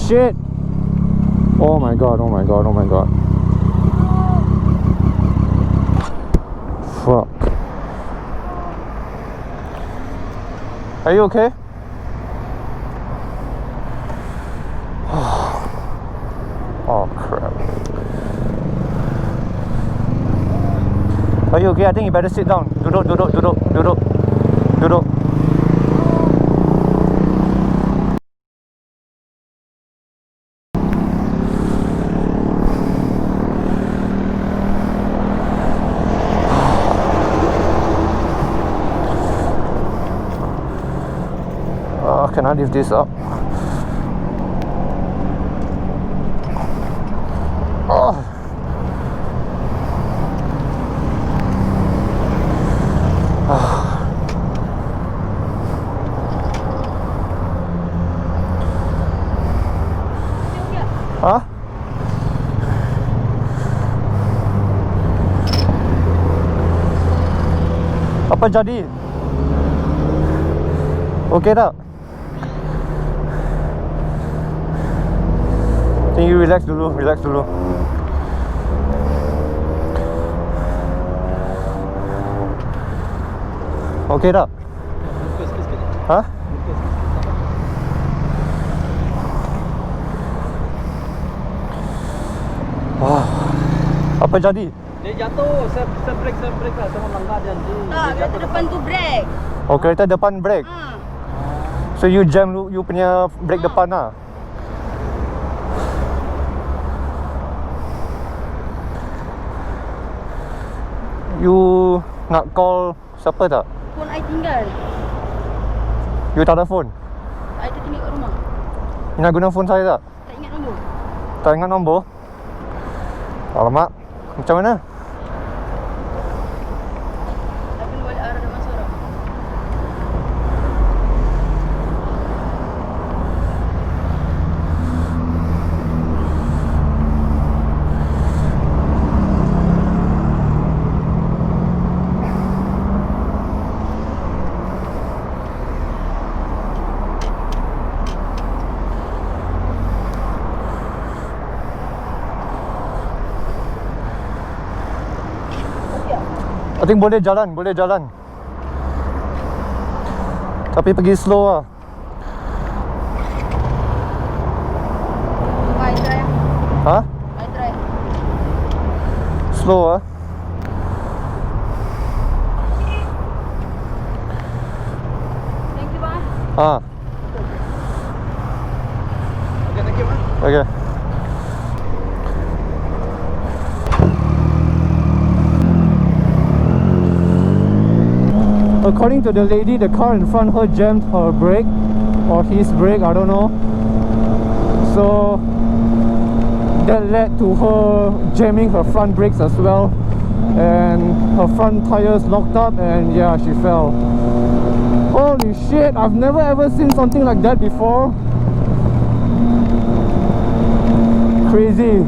shit! Oh my god, oh my god, oh my god. Fuck. Are you okay? Oh crap. Are you okay? I think you better sit down. Duduk, duduk, duduk, duduk, duduk. Can I lift this up? Oh. Hah? Apa jadi? Okey tak? Think you relax dulu, relax dulu. Okey tak? Hah? Wah. Apa jadi? Dia jatuh, saya break lah, saya melanggar dia. Tak, kereta depan tu break. Oh, kereta depan break. So you jam you punya brake depan lah. You nak call siapa tak? Phone I tinggal. You tak ada phone? I tertinggal kat rumah. You nak guna phone saya tak? Tak ingat nombor. Tak ingat nombor? Alamak, macam mana? I kena balik arah Damansara. I think boleh jalan, boleh jalan. Tapi pergi slow lah. I try. Ha? I try. Slow lah. Thank you bang. Ha. Okay, thank you, man. Okay. According to the lady, the car in front her jammed her brake, or his brake, I don't know. So that led to her jamming her front brakes as well, and her front tires locked up, and yeah, she fell. Holy shit, I've never ever seen something like that before. Crazy.